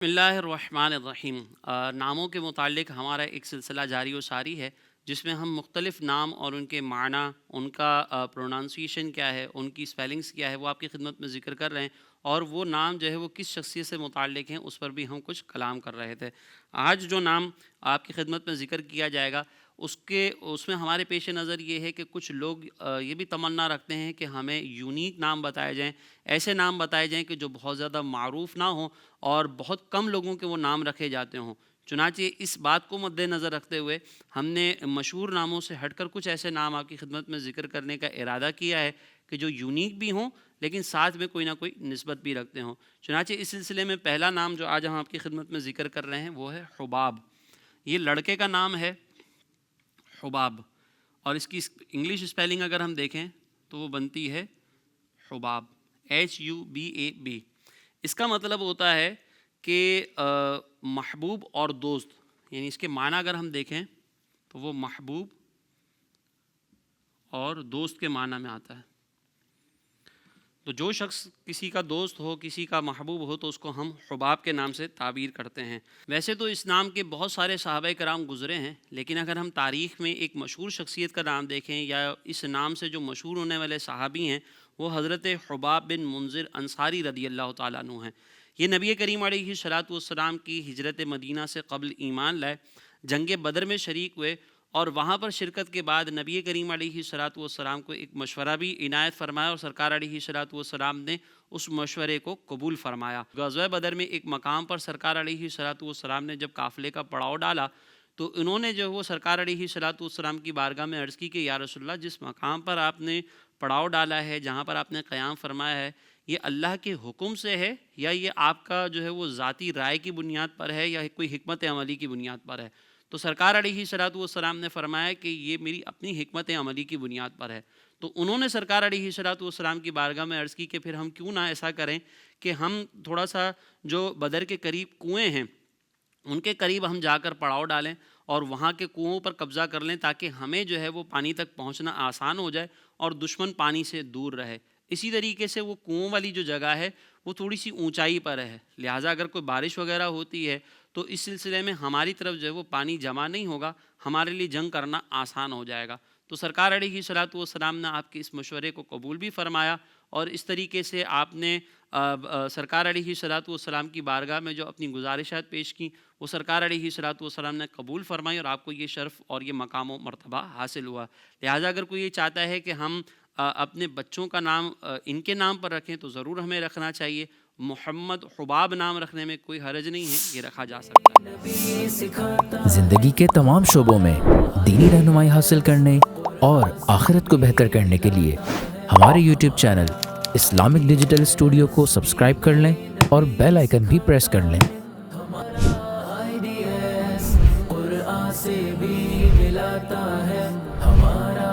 بسم اللہ الرحمن الرحیم۔ ناموں کے متعلق ہمارا ایک سلسلہ جاری و ساری ہے جس میں ہم مختلف نام اور ان کے معنی، ان کا پروننسیشن کیا ہے، ان کی سپیلنگز کیا ہے، وہ آپ کی خدمت میں ذکر کر رہے ہیں، اور وہ نام جو ہے وہ کس شخصیت سے متعلق ہیں اس پر بھی ہم کچھ کلام کر رہے تھے۔ آج جو نام آپ کی خدمت میں ذکر کیا جائے گا اس میں ہمارے پیش نظر یہ ہے کہ کچھ لوگ یہ بھی تمنا رکھتے ہیں کہ ہمیں یونیک نام بتائے جائیں، ایسے نام بتائے جائیں کہ جو بہت زیادہ معروف نہ ہوں اور بہت کم لوگوں کے وہ نام رکھے جاتے ہوں۔ چنانچہ اس بات کو مد نظر رکھتے ہوئے ہم نے مشہور ناموں سے ہٹ کر کچھ ایسے نام آپ کی خدمت میں ذکر کرنے کا ارادہ کیا ہے کہ جو یونیک بھی ہوں لیکن ساتھ میں کوئی نہ کوئی نسبت بھی رکھتے ہوں۔ چنانچہ اس سلسلے میں پہلا نام جو آج ہم آپ کی خدمت میں ذکر کر رہے ہیں وہ ہے حباب۔ یہ لڑکے کا نام ہے حباب، اور اس کی انگلش اسپیلنگ اگر ہم دیکھیں تو وہ بنتی ہے حباب، HUBAB۔ اس کا مطلب ہوتا ہے کہ محبوب اور دوست، یعنی اس کے معنی اگر ہم دیکھیں تو وہ محبوب اور دوست کے معنی میں آتا ہے۔ تو جو شخص کسی کا دوست ہو، کسی کا محبوب ہو، تو اس کو ہم حباب کے نام سے تعبیر کرتے ہیں۔ ویسے تو اس نام کے بہت سارے صحابہ کرام گزرے ہیں، لیکن اگر ہم تاریخ میں ایک مشہور شخصیت کا نام دیکھیں یا اس نام سے جو مشہور ہونے والے صحابی ہیں، وہ حضرت حباب بن منذر انصاری رضی اللہ تعالیٰ عنہ ہیں۔ یہ نبی کریم علیہ الصلوۃ والسلام کی ہجرت مدینہ سے قبل ایمان لائے، جنگ بدر میں شریک ہوئے، اور وہاں پر شرکت کے بعد نبی کریم علیہ الصلوۃ والسلام کو ایک مشورہ بھی عنایت فرمایا، اور سرکار علیہ الصلوۃ والسلام نے اس مشورے کو قبول فرمایا۔ غزوہ بدر میں ایک مقام پر سرکار علیہ الصلوۃ والسلام نے جب قافلے کا پڑاؤ ڈالا تو انہوں نے جو وہ سرکار علیہ الصلوۃ والسلام کی بارگاہ میں عرض کی کہ یا رسول اللہ، جس مقام پر آپ نے پڑاؤ ڈالا ہے، جہاں پر آپ نے قیام فرمایا ہے، یہ اللہ کے حکم سے ہے یا یہ آپ کا جو ہے وہ ذاتی رائے کی بنیاد پر ہے یا کوئی حکمت عملی کی بنیاد پر ہے؟ تو سرکار علیہ الصلوۃ والسلام نے فرمایا کہ یہ میری اپنی حکمت عملی کی بنیاد پر ہے۔ تو انہوں نے سرکار علیہ الصلوۃ والسلام کی بارگاہ میں عرض کی کہ پھر ہم کیوں نہ ایسا کریں کہ ہم تھوڑا سا جو بدر کے قریب کنویں ہیں ان کے قریب ہم جا کر پڑاؤ ڈالیں اور وہاں کے کنووں پر قبضہ کر لیں، تاکہ ہمیں جو ہے وہ پانی تک پہنچنا آسان ہو جائے اور دشمن پانی سے دور رہے۔ اسی طریقے سے وہ کنووں والی جو جگہ ہے وہ تھوڑی سی اونچائی پر ہے، لہٰذا اگر کوئی بارش وغیرہ ہوتی ہے تو اس سلسلے میں ہماری طرف جو ہے وہ پانی جمع نہیں ہوگا، ہمارے لیے جنگ کرنا آسان ہو جائے گا۔ تو سرکار علیہ الصلوۃ والسلام نے آپ کے اس مشورے کو قبول بھی فرمایا، اور اس طریقے سے آپ نے سرکار علیہ الصلوۃ والسلام کی بارگاہ میں جو اپنی گزارشات پیش کی وہ سرکار علیہ الصلوۃ والسلام نے قبول فرمائی، اور آپ کو یہ شرف اور یہ مقام و مرتبہ حاصل ہوا۔ لہٰذا اگر کوئی یہ چاہتا ہے کہ ہم اپنے بچوں کا نام ان کے نام پر رکھیں تو ضرور ہمیں رکھنا چاہیے۔ محمد حباب نام رکھنے میں کوئی حرج نہیں ہے، یہ رکھا جا سکتا ہے۔ زندگی کے تمام شعبوں میں دینی رہنمائی حاصل کرنے اور آخرت کو بہتر کرنے کے لیے ہمارے YouTube channel Islamic digital studio کو سبسکرائب کر لیں اور بیل آئیکن بھی پریس کر لیں۔ قرآن سے بھی ملاتا ہے ہمارا